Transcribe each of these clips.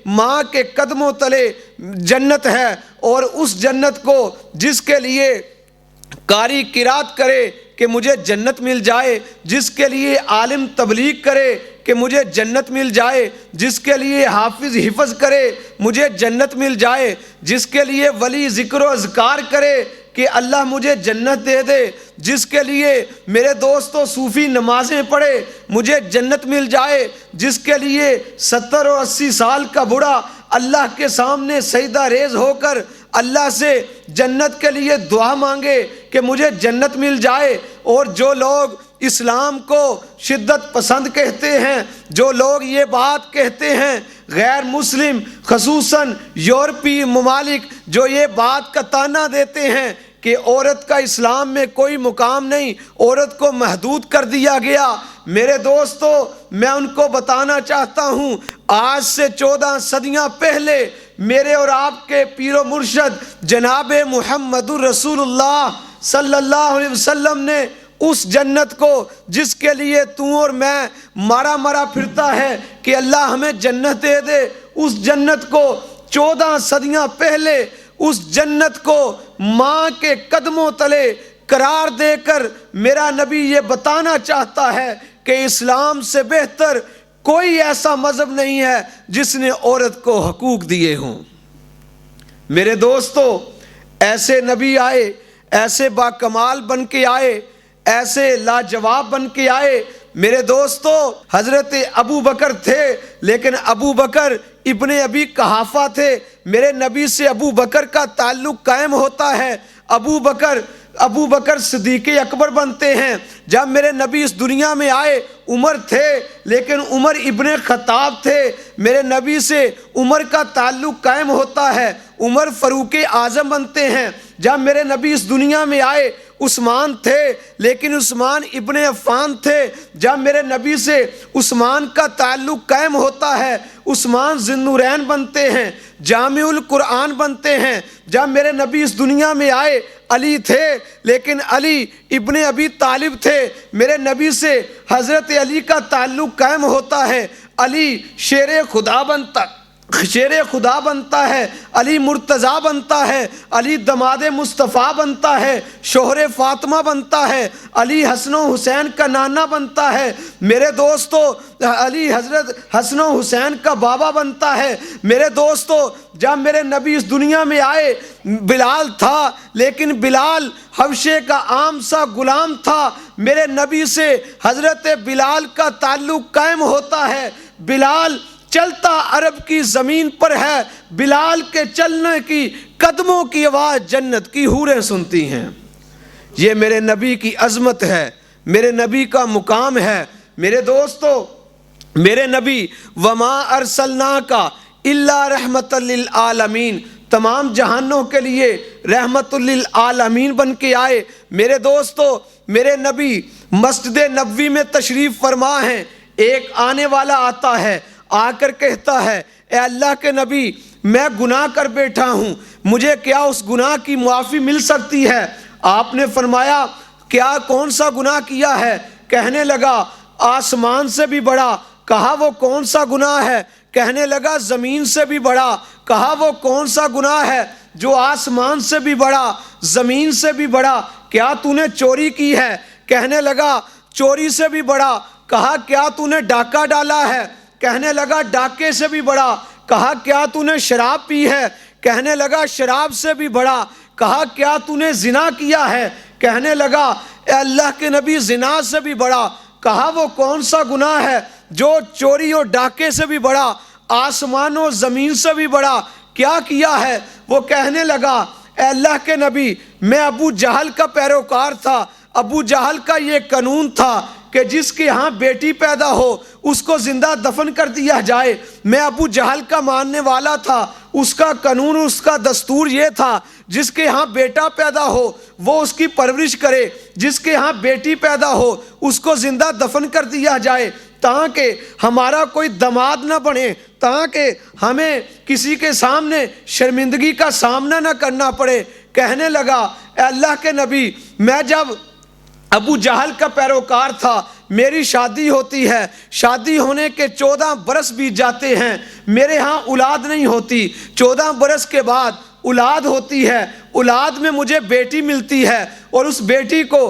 ماں کے قدموں تلے جنت ہے، اور اس جنت کو جس کے لیے قاری قرات کرے کہ مجھے جنت مل جائے، جس کے لیے عالم تبلیغ کرے کہ مجھے جنت مل جائے، جس کے لیے حافظ حفظ کرے مجھے جنت مل جائے، جس کے لیے ولی ذکر و اذکار کرے کہ اللہ مجھے جنت دے دے، جس کے لیے میرے دوستو صوفی نمازیں پڑھے مجھے جنت مل جائے، جس کے لیے 70 اور 80 سال کا بوڑھا اللہ کے سامنے سجدہ ریز ہو کر اللہ سے جنت کے لیے دعا مانگے کہ مجھے جنت مل جائے۔ اور جو لوگ اسلام کو شدت پسند کہتے ہیں، جو لوگ یہ بات کہتے ہیں، غیر مسلم خصوصاً یورپی ممالک جو یہ بات کا طعنہ دیتے ہیں کہ عورت کا اسلام میں کوئی مقام نہیں، عورت کو محدود کر دیا گیا، میرے دوستو میں ان کو بتانا چاہتا ہوں آج سے 14 صدیاں پہلے میرے اور آپ کے پیر و مرشد جناب محمد الرسول اللہ صلی اللہ علیہ وسلم نے اس جنت کو جس کے لیے تو اور میں مارا پھرتا ہے کہ اللہ ہمیں جنت دے دے، اس جنت کو 14 صدیاں پہلے اس جنت کو ماں کے قدموں تلے قرار دے کر میرا نبی یہ بتانا چاہتا ہے کہ اسلام سے بہتر کوئی ایسا مذہب نہیں ہے جس نے عورت کو حقوق دیے ہوں۔ میرے دوستو ایسے نبی آئے، ایسے باکمال بن کے آئے، ایسے لاجواب بن کے آئے۔ میرے دوستو حضرت ابو بکر تھے، لیکن ابو بکر ابن ابی قحافہ تھے، میرے نبی سے ابو بکر کا تعلق قائم ہوتا ہے۔ ابو بکر صدیق اکبر بنتے ہیں۔ جب میرے نبی اس دنیا میں آئے عمر تھے، لیکن عمر ابن خطاب تھے، میرے نبی سے عمر کا تعلق قائم ہوتا ہے، عمر فاروق اعظم بنتے ہیں۔ جب میرے نبی اس دنیا میں آئے عثمان تھے، لیکن عثمان ابن عفان تھے، جب میرے نبی سے عثمان کا تعلق قائم ہوتا ہے، عثمان ذی النورین بنتے ہیں، جامع القرآن بنتے ہیں۔ جب میرے نبی اس دنیا میں آئے علی تھے، لیکن علی ابن ابی طالب تھے، میرے نبی سے حضرت علی کا تعلق قائم ہوتا ہے، علی شیر خدا بنتا ہے، علی مرتضیٰ بنتا ہے، علی دماد مصطفیٰ بنتا ہے، شوہر فاطمہ بنتا ہے، علی حسن و حسین کا نانا بنتا ہے، میرے دوستو علی حضرت حسن و حسین کا بابا بنتا ہے۔ میرے دوستو جب میرے نبی اس دنیا میں آئے بلال تھا، لیکن بلال حبشے کا عام سا غلام تھا، میرے نبی سے حضرت بلال کا تعلق قائم ہوتا ہے۔ بلال چلتا عرب کی زمین پر ہے، بلال کے چلنے کی قدموں کی آواز جنت کی حوریں سنتی ہیں۔ یہ میرے نبی کی عظمت ہے، میرے نبی کا مقام ہے۔ میرے دوستو میرے نبی وما ارسلناک الا رحمت للعالمین، تمام جہانوں کے لیے رحمت للعالمین بن کے آئے۔ میرے دوستو میرے نبی مسجد نبوی میں تشریف فرما ہیں، ایک آنے والا آتا ہے، آ کر کہتا ہے اے اللہ کے نبی میں گناہ کر بیٹھا ہوں، مجھے کیا اس گناہ کی معافی مل سکتی ہے؟ آپ نے فرمایا کیا کون سا گناہ کیا ہے؟ کہنے لگا آسمان سے بھی بڑا۔ کہا وہ کون سا گناہ ہے؟ کہنے لگا زمین سے بھی بڑا۔ کہا وہ کون سا گناہ ہے جو آسمان سے بھی بڑا، زمین سے بھی بڑا؟ کیا تو نے چوری کی ہے؟ کہنے لگا چوری سے بھی بڑا۔ کہا کیا تو نے ڈاکہ ڈالا ہے؟ کہنے لگا ڈاکے سے بھی بڑا۔ کہا کیا تو نے شراب پی ہے؟ کہنے لگا شراب سے بھی بڑا۔ کہا کیا تو نے زنا کیا ہے؟ کہنے لگا اے اللہ کے نبی زنا سے بھی بڑا۔ کہا وہ کون سا گناہ ہے جو چوری اور ڈاکے سے بھی بڑا، آسمان و زمین سے بھی بڑا؟ کیا کیا ہے؟ وہ کہنے لگا اے اللہ کے نبی میں ابو جہل کا پیروکار تھا، ابو جہل کا یہ قانون تھا کہ جس کے ہاں بیٹی پیدا ہو اس کو زندہ دفن کر دیا جائے۔ میں ابو جہل کا ماننے والا تھا، اس کا قانون اس کا دستور یہ تھا جس کے ہاں بیٹا پیدا ہو وہ اس کی پرورش کرے، جس کے ہاں بیٹی پیدا ہو اس کو زندہ دفن کر دیا جائے تاکہ ہمارا کوئی دماد نہ بنے، تاکہ ہمیں کسی کے سامنے شرمندگی کا سامنا نہ کرنا پڑے۔ کہنے لگا اے اللہ کے نبی میں جب ابو جہل کا پیروکار تھا، میری شادی ہوتی ہے، شادی ہونے کے 14 برس بیت جاتے ہیں، میرے ہاں اولاد نہیں ہوتی، 14 برس کے بعد اولاد ہوتی ہے، اولاد میں مجھے بیٹی ملتی ہے، اور اس بیٹی کو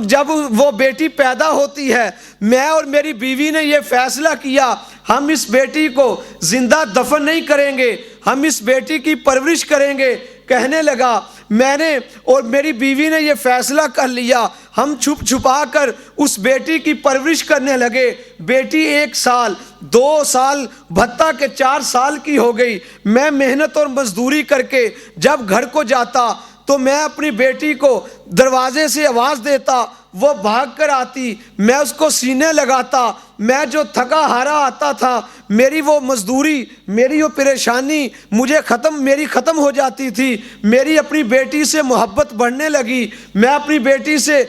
جب وہ بیٹی پیدا ہوتی ہے، میں اور میری بیوی نے یہ فیصلہ کیا ہم اس بیٹی کو زندہ دفن نہیں کریں گے، ہم اس بیٹی کی پرورش کریں گے۔ کہنے لگا میں نے اور میری بیوی نے یہ فیصلہ کر لیا، ہم چھپ چھپا کر اس بیٹی کی پرورش کرنے لگے۔ بیٹی 1 سال 2 سال بھتہ کے 4 سال کی ہو گئی۔ میں محنت اور مزدوری کر کے جب گھر کو جاتا تو میں اپنی بیٹی کو دروازے سے آواز دیتا، وہ بھاگ کر آتی، میں اس کو سینے لگاتا، میں جو تھکا ہارا آتا تھا، میری وہ مزدوری، میری وہ پریشانی میری ختم ہو جاتی تھی، میری اپنی بیٹی سے محبت بڑھنے لگی، میں اپنی بیٹی سے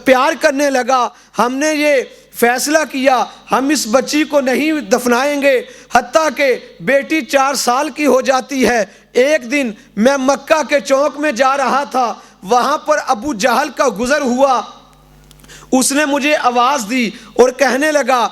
پیار کرنے لگا۔ ہم نے یہ فیصلہ کیا ہم اس بچی کو نہیں دفنائیں گے حتیٰ کہ بیٹی 4 سال کی ہو جاتی ہے۔ ایک دن میں مکہ کے چوک میں جا رہا تھا، وہاں پر ابو جہل کا گزر ہوا، اس نے مجھے آواز دی اور کہنے لگا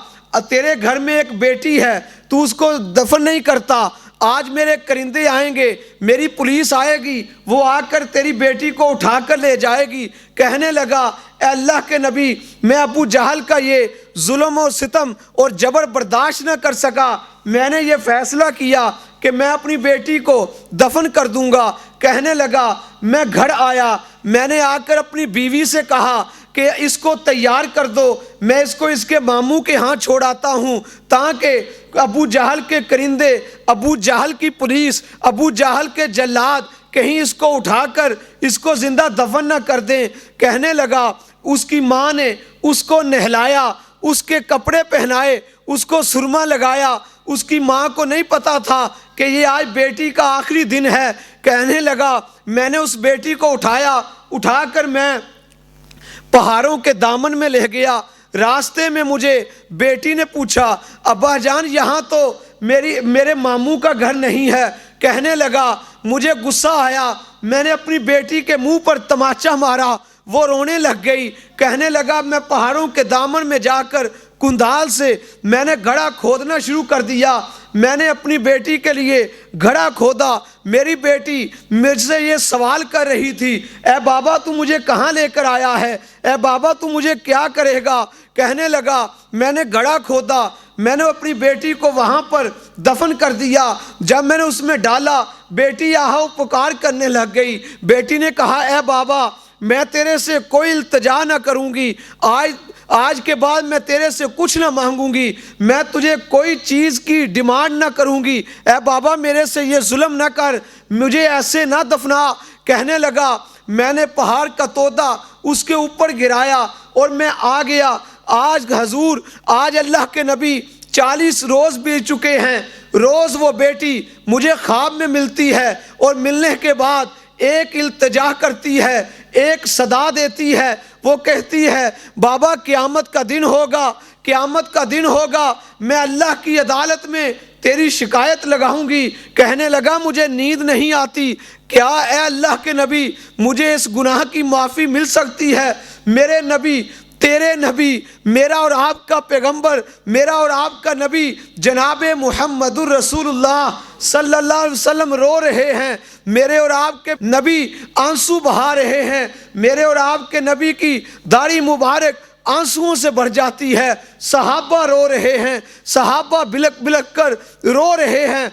تیرے گھر میں ایک بیٹی ہے، تو اس کو دفن نہیں کرتا، آج میرے کرندے آئیں گے، میری پولیس آئے گی، وہ آ کر تیری بیٹی کو اٹھا کر لے جائے گی۔ کہنے لگا اے اللہ کے نبی، میں ابو جہل کا یہ ظلم و ستم اور جبر برداشت نہ کر سکا، میں نے یہ فیصلہ کیا کہ میں اپنی بیٹی کو دفن کر دوں گا۔ کہنے لگا میں گھر آیا، میں نے آ کر اپنی بیوی سے کہا کہ اس کو تیار کر دو، میں اس کو اس کے ماموں کے ہاں چھوڑ آتا ہوں تاکہ ابو جہل کے کرندے، ابو جہل کی پولیس، ابو جہل کے جلاد کہیں اس کو اٹھا کر اس کو زندہ دفن نہ کر دیں۔ کہنے لگا اس کی ماں نے اس کو نہلایا، اس کے کپڑے پہنائے، اس کو سرما لگایا، اس کی ماں کو نہیں پتا تھا کہ یہ آج بیٹی کا آخری دن ہے۔ کہنے لگا میں نے اس بیٹی کو اٹھا کر میں پہاڑوں کے دامن میں لے گیا۔ راستے میں مجھے بیٹی نے پوچھا ابا جان یہاں تو میرے ماموں کا گھر نہیں ہے۔ کہنے لگا مجھے غصہ آیا، میں نے اپنی بیٹی کے منہ پر تماچا مارا، وہ رونے لگ گئی۔ کہنے لگا میں پہاڑوں کے دامن میں جا کر کندال سے میں نے گڑھا کھودنا شروع کر دیا، میں نے اپنی بیٹی کے لیے گڑھا کھودا۔ میری بیٹی مجھ سے یہ سوال کر رہی تھی اے بابا تو مجھے کہاں لے کر آیا ہے، اے بابا تو مجھے کیا کرے گا۔ کہنے لگا میں نے گڑھا کھودا، میں نے اپنی بیٹی کو وہاں پر دفن کر دیا۔ جب میں نے اس میں ڈالا بیٹی آہو پکار کرنے لگ گئی۔ بیٹی نے کہا اے بابا میں تیرے سے کوئی التجا نہ کروں گی، آج کے بعد میں تیرے سے کچھ نہ مانگوں گی، میں تجھے کوئی چیز کی ڈیمانڈ نہ کروں گی، اے بابا میرے سے یہ ظلم نہ کر، مجھے ایسے نہ دفنا۔ کہنے لگا میں نے پہاڑ کا تودا اس کے اوپر گرایا اور میں آ گیا۔ آج حضور، آج اللہ کے نبی 40 روز بیت چکے ہیں، روز وہ بیٹی مجھے خواب میں ملتی ہے اور ملنے کے بعد ایک التجا کرتی ہے، ایک صدا دیتی ہے، وہ کہتی ہے بابا قیامت کا دن ہوگا، قیامت کا دن ہوگا، میں اللہ کی عدالت میں تیری شکایت لگاؤں گی۔ کہنے لگا مجھے نیند نہیں آتی، کیا اے اللہ کے نبی مجھے اس گناہ کی معافی مل سکتی ہے؟ میرے نبی، تیرے نبی، میرا اور آپ کا پیغمبر، میرا اور آپ کا نبی جناب محمد الرسول اللہ صلی اللہ علیہ وسلم رو رہے ہیں، میرے اور آپ کے نبی آنسو بہا رہے ہیں، میرے اور آپ کے نبی کی داڑھی مبارک آنسوؤں سے بھر جاتی ہے، صحابہ رو رہے ہیں، صحابہ بلک بلک کر رو رہے ہیں۔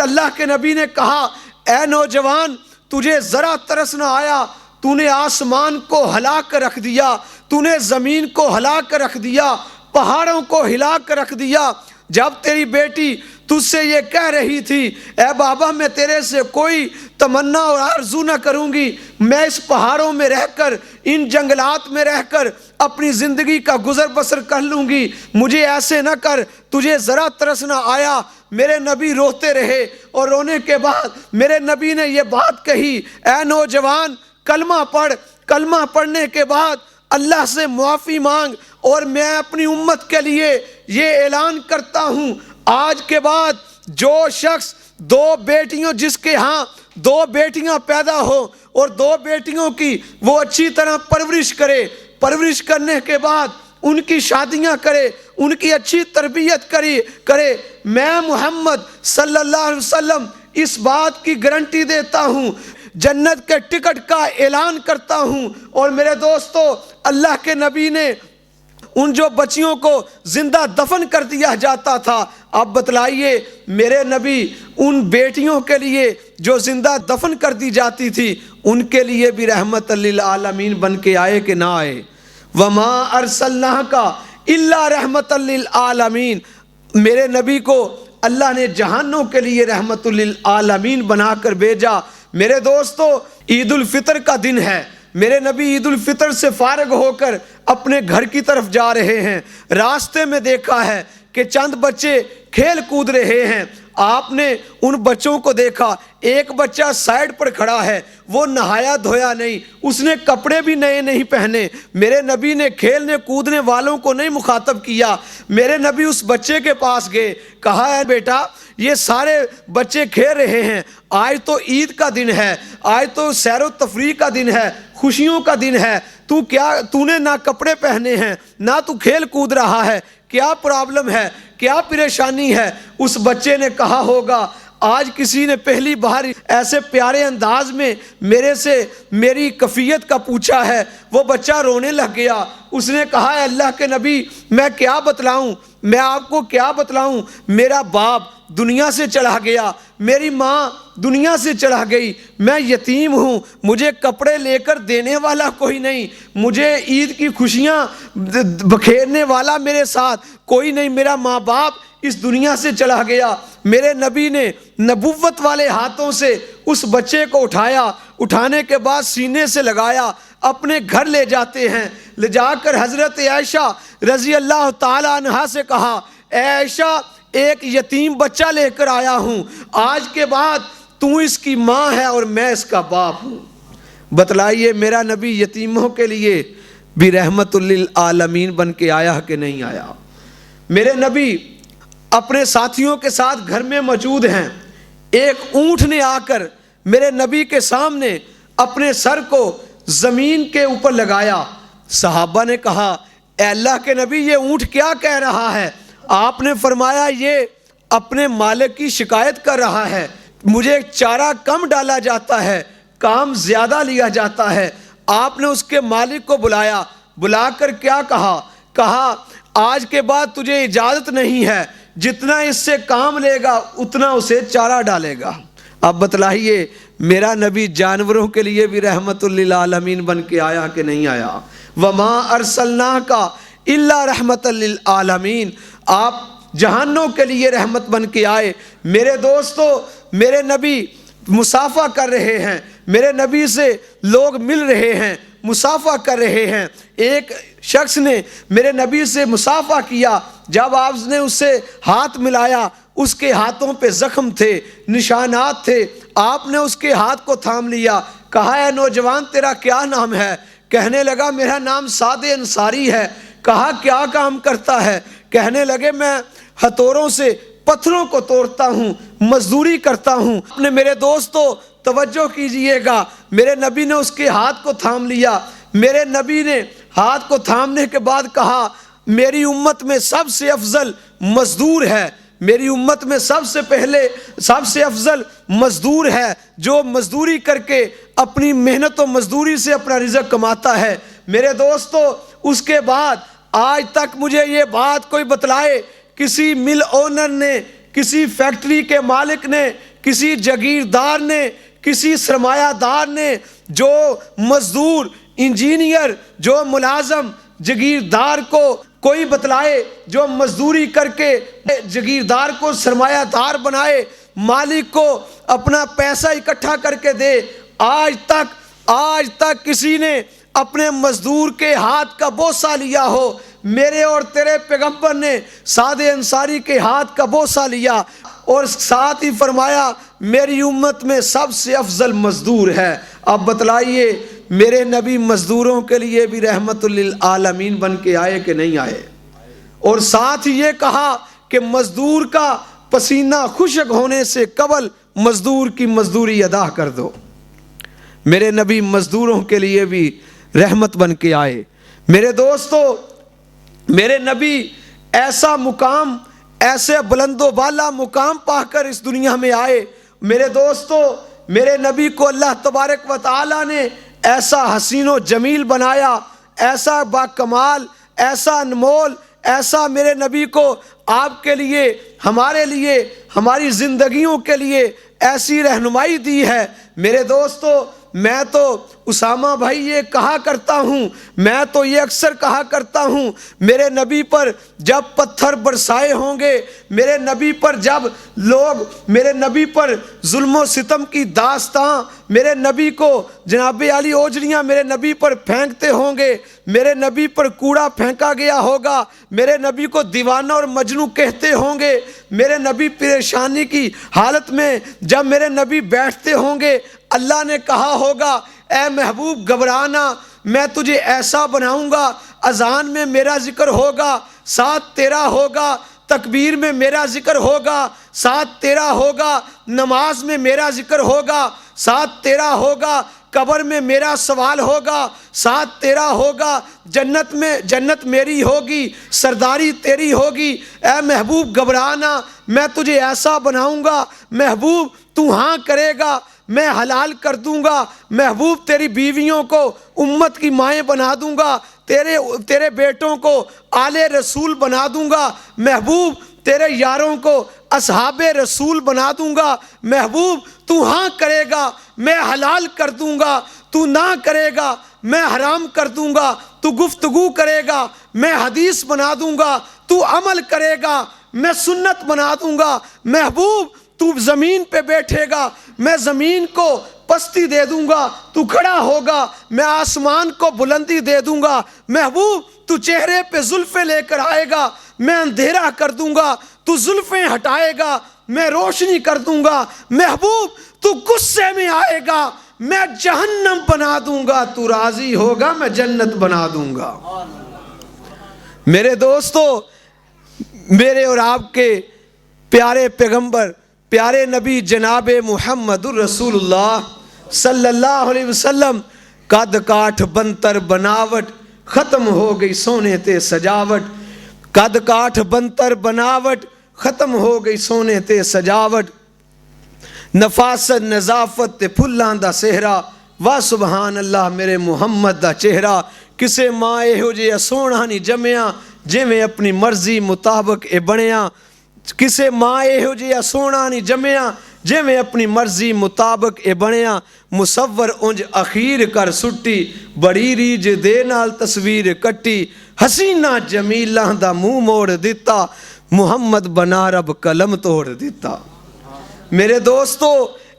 اللہ کے نبی نے کہا اے نوجوان تجھے ذرا ترس نہ آیا، تو نے آسمان کو ہلا کر رکھ دیا، تو نے زمین کو ہلا کر رکھ دیا، پہاڑوں کو ہلا کر رکھ دیا۔ جب تیری بیٹی تجھ سے یہ کہہ رہی تھی اے بابا میں تیرے سے کوئی تمنا اور آرزو نہ کروں گی، میں اس پہاڑوں میں رہ کر، ان جنگلات میں رہ کر اپنی زندگی کا گزر بسر کر لوں گی، مجھے ایسے نہ کر، تجھے ذرا ترس نہ آیا۔ میرے نبی روتے رہے اور رونے کے بعد میرے نبی نے یہ بات کہی اے نوجوان کلمہ پڑھ، کلمہ پڑھنے کے بعد اللہ سے معافی مانگ، اور میں اپنی امت کے لیے یہ اعلان کرتا ہوں آج کے بعد جو شخص 2 بیٹیوں، جس کے ہاں 2 بیٹیاں پیدا ہو اور 2 بیٹیوں کی وہ اچھی طرح پرورش کرے، پرورش کرنے کے بعد ان کی شادیاں کرے، ان کی اچھی تربیت کرے۔ میں محمد صلی اللہ علیہ وسلم اس بات کی گارنٹی دیتا ہوں، جنت کے ٹکٹ کا اعلان کرتا ہوں۔ اور میرے دوستو، اللہ کے نبی نے ان جو بچیوں کو زندہ دفن کر دیا جاتا تھا، اب بتلائیے میرے نبی ان بیٹیوں کے لیے جو زندہ دفن کر دی جاتی تھی، ان کے لیے بھی رحمت للعالمین بن کے آئے کہ نہ آئے؟ وما ارسلناک الا رحمت للعالمین، میرے نبی کو اللہ نے جہانوں کے لیے رحمت للعالمین بنا کر بھیجا۔ میرے دوستو، عید الفطر کا دن ہے، میرے نبی عید الفطر سے فارغ ہو کر اپنے گھر کی طرف جا رہے ہیں، راستے میں دیکھا ہے کہ چند بچے کھیل کود رہے ہیں۔ آپ نے ان بچوں کو دیکھا، ایک بچہ سائیڈ پر کھڑا ہے، وہ نہایا دھویا نہیں، اس نے کپڑے بھی نئے نہیں پہنے۔ میرے نبی نے کھیلنے کودنے والوں کو نہیں مخاطب کیا، میرے نبی اس بچے کے پاس گئے، کہا ہے بیٹا یہ سارے بچے کھیل رہے ہیں، آج تو عید کا دن ہے، آج تو سیر و تفریح کا دن ہے، خوشیوں کا دن ہے، تو نے نہ کپڑے پہنے ہیں، نہ تو کھیل کود رہا ہے، کیا پرابلم ہے، کیا پریشانی ہے؟ اس بچے نے کہا ہوگا آج کسی نے پہلی بار ایسے پیارے انداز میں میرے سے میری کیفیت کا پوچھا ہے۔ وہ بچہ رونے لگ گیا، اس نے کہا ہے اللہ کے نبی میں کیا بتلاؤں، میں آپ کو کیا بتلاؤں، میرا باپ دنیا سے چلا گیا، میری ماں دنیا سے چلا گئی، میں یتیم ہوں، مجھے کپڑے لے کر دینے والا کوئی نہیں، مجھے عید کی خوشیاں بکھیرنے والا میرے ساتھ کوئی نہیں، میرا ماں باپ اس دنیا سے چلا گیا۔ میرے نبی نے نبوت والے ہاتھوں سے اس بچے کو اٹھایا، اٹھانے کے بعد سینے سے لگایا، اپنے گھر لے جاتے ہیں، لے جا کر حضرت عائشہ رضی اللہ تعالی عنہا سے کہا اے عائشہ ایک یتیم بچہ لے کر آیا ہوں، آج کے بعد تو اس کی ماں ہے اور میں اس کا باپ ہوں۔ بتلائیے میرا نبی یتیموں کے لیے بھی رحمت للعالمین بن کے آیا کہ نہیں آیا؟ میرے نبی اپنے ساتھیوں کے ساتھ گھر میں موجود ہیں، ایک اونٹ نے آ کر میرے نبی کے سامنے اپنے سر کو زمین کے اوپر لگایا۔ صحابہ نے کہا اے اللہ کے نبی یہ اونٹ کیا کہہ رہا ہے؟ آپ نے فرمایا یہ اپنے مالک کی شکایت کر رہا ہے، مجھے چارہ کم ڈالا جاتا ہے، کام زیادہ لیا جاتا ہے۔ آپ نے اس کے مالک کو بلایا، بلا کر کیا کہا آج کے بعد تجھے اجازت نہیں ہے، جتنا اس سے کام لے گا اتنا اسے چارہ ڈالے گا۔ اب بتلائیے میرا نبی جانوروں کے لیے بھی رحمت للعالمین بن کے آیا کہ نہیں آیا؟ وما ارسلناک الا رحمت للعالمین، آپ جہانوں کے لیے رحمت بن کے آئے۔ میرے دوستو، میرے نبی مصافحہ کر رہے ہیں، میرے نبی سے لوگ مل رہے ہیں، مصافحہ کر رہے ہیں۔ ایک شخص نے میرے نبی سے مصافحہ کیا، جب آپ نے اس سے ہاتھ ملایا اس کے ہاتھوں پہ زخم تھے، نشانات تھے، آپ نے اس کے ہاتھ کو تھام لیا، کہا اے نوجوان تیرا کیا نام ہے؟ کہنے لگا میرا نام سعد انصاری ہے۔ کہا کیا کام کرتا ہے؟ کہنے لگے میں ہتھوڑوں سے پتھروں کو توڑتا ہوں، مزدوری کرتا ہوں۔ اپنے میرے دوستو توجہ کیجئے گا، میرے نبی نے اس کے ہاتھ کو تھام لیا، میرے نبی نے ہاتھ کو تھامنے کے بعد کہا میری امت میں سب سے افضل مزدور ہے، میری امت میں سب سے افضل مزدور ہے جو مزدوری کر کے اپنی محنت و مزدوری سے اپنا رزق کماتا ہے۔ میرے دوستو اس کے بعد آج تک مجھے یہ بات کوئی بتلائے کسی مل اونر نے، کسی فیکٹری کے مالک نے، کسی جاگیردار نے، کسی سرمایہ دار نے جو مزدور، انجینئر، جو ملازم جاگیردار کو کوئی بتلائے جو مزدوری کر کے جاگیردار کو سرمایہ دار بنائے، مالک کو اپنا پیسہ اکٹھا کر کے دے؟ آج تک کسی نے اپنے مزدور کے ہاتھ کا بوسہ لیا ہو؟ میرے اور تیرے پیغمبر نے سعد انصاری کے ہاتھ کا بوسہ لیا اور ساتھ ہی فرمایا میری امت میں سب سے افضل مزدور ہے۔ اب بتلائیے میرے نبی مزدوروں کے لیے بھی رحمت للعالمین بن کے آئے کہ نہیں آئے؟ اور ساتھ ہی یہ کہا کہ مزدور کا پسینہ خشک ہونے سے قبل مزدور کی مزدوری ادا کر دو۔ میرے نبی مزدوروں کے لیے بھی رحمت بن کے آئے۔ میرے دوستو میرے نبی ایسا مقام، ایسے بلند و بالا مقام پا کر اس دنیا میں آئے۔ میرے دوستو، میرے نبی کو اللہ تبارک و تعالی نے ایسا حسین و جمیل بنایا، ایسا باکمال، ایسا انمول، ایسا میرے نبی کو آپ کے لیے، ہمارے لیے، ہماری زندگیوں کے لیے ایسی رہنمائی دی ہے۔ میرے دوستو، میں تو اسامہ بھائی یہ کہا کرتا ہوں، میں تو یہ اکثر کہا کرتا ہوں، میرے نبی پر جب پتھر برسائے ہوں گے، میرے نبی پر جب لوگ میرے نبی پر ظلم و ستم کی داستان، میرے نبی کو جناب علی اوجریاں میرے نبی پر پھینکتے ہوں گے، میرے نبی پر کوڑا پھینکا گیا ہوگا، میرے نبی کو دیوانہ اور مجنوں کہتے ہوں گے، میرے نبی پریشانی کی حالت میں جب میرے نبی بیٹھتے ہوں گے، اللہ نے کہا ہوگا اے محبوب گھبرانا، میں تجھے ایسا بناؤں گا، اذان میں میرا ذکر ہوگا، ساتھ تیرا ہوگا، تکبیر میں میرا ذکر ہوگا، ساتھ تیرا ہوگا، نماز میں میرا ذکر ہوگا، ساتھ تیرا ہوگا، قبر میں میرا سوال ہوگا، ساتھ تیرا ہوگا، جنت میں جنت میری ہوگی، سرداری تیری ہوگی۔ اے محبوب گھبرانا، میں تجھے ایسا بناؤں گا، محبوب تو ہاں کرے گا میں حلال کر دوں گا، محبوب تیری بیویوں کو امت کی مائیں بنا دوں گا، تیرے بیٹوں کو آل رسول بنا دوں گا، محبوب تیرے یاروں کو اصحاب رسول بنا دوں گا، محبوب تو ہاں کرے گا میں حلال کر دوں گا، تو نہ کرے گا میں حرام کر دوں گا، تو گفتگو کرے گا میں حدیث بنا دوں گا، تو عمل کرے گا میں سنت بنا دوں گا، محبوب تو زمین پہ بیٹھے گا میں زمین کو پستی دے دوں گا، تو کھڑا ہوگا میں آسمان کو بلندی دے دوں گا، محبوب تو چہرے پہ زلفیں لے کر آئے گا میں اندھیرا کر دوں گا، تو زلفیں ہٹائے گا میں روشنی کر دوں گا، محبوب تو غصے میں آئے گا میں جہنم بنا دوں گا، تو راضی ہوگا میں جنت بنا دوں گا۔ میرے دوستو، میرے اور آپ کے پیارے پیغمبر، پیارے نبی جناب محمد الرسول اللہ صلی اللہ علیہ وسلم، قد کاٹھ بنتر بناوٹ ختم ہو گئی سونے تے سجاوٹ، قد کاٹھ بنتر بناوٹ ختم ہو گئی سونے تے سجاوٹ، نفاست نظافت تے پھلاں دا صحرا، واہ سبحان اللہ میرے محمد دا چہرہ، کسے ماں ایہو جہا سونا نہیں جمیا جویں اپنی مرضی مطابق اے بنیا، کسے ماں ایہو جہا سونا نہیں جمیا جویں اپنی مرضی مطابق اے بنیا، مصور انج اخیر کر سٹی بڑی ریج دے نال تصویر کٹی، حسینہ جمیلاں دا منہ موڑ دیتا، محمد بنا رب قلم توڑ دیتا۔ میرے دوستو،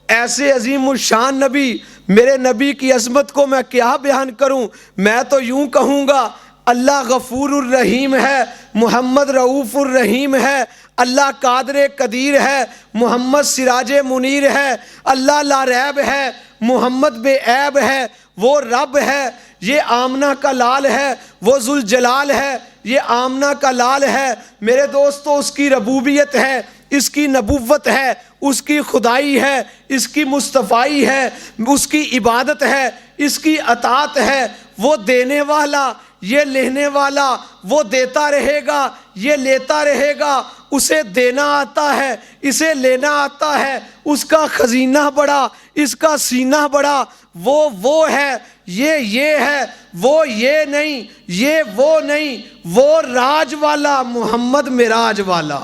ایسے عظیم الشان نبی، میرے نبی کی عظمت کو میں کیا بیان کروں، میں تو یوں کہوں گا اللہ غفور الرحیم ہے، محمد رؤوف الرحیم ہے، اللہ قادر قدیر ہے، محمد سراج منیر ہے، اللہ لا ریب ہے، محمد بے عیب ہے، وہ رب ہے، یہ آمنہ کا لال ہے، وہ ذوالجلال ہے، یہ آمنہ کا لال ہے۔ میرے دوستو، اس کی ربوبیت ہے، اس کی نبوت ہے، اس کی خدائی ہے، اس کی مصطفائی ہے، اس کی عبادت ہے، اس کی اطاعت ہے، وہ دینے والا، یہ لینے والا، وہ دیتا رہے گا، یہ لیتا رہے گا، اسے دینا آتا ہے، اسے لینا آتا ہے، اس کا خزینہ بڑا، اس کا سینہ بڑا، وہ ہے، یہ ہے، وہ یہ نہیں، یہ وہ نہیں، وہ راج والا محمد معراج والا،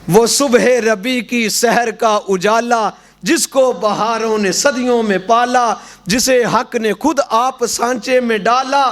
وہ صبح ربی کی سحر کا اجالا، جس کو بہاروں نے صدیوں میں پالا، جسے حق نے خود آپ سانچے میں ڈالا،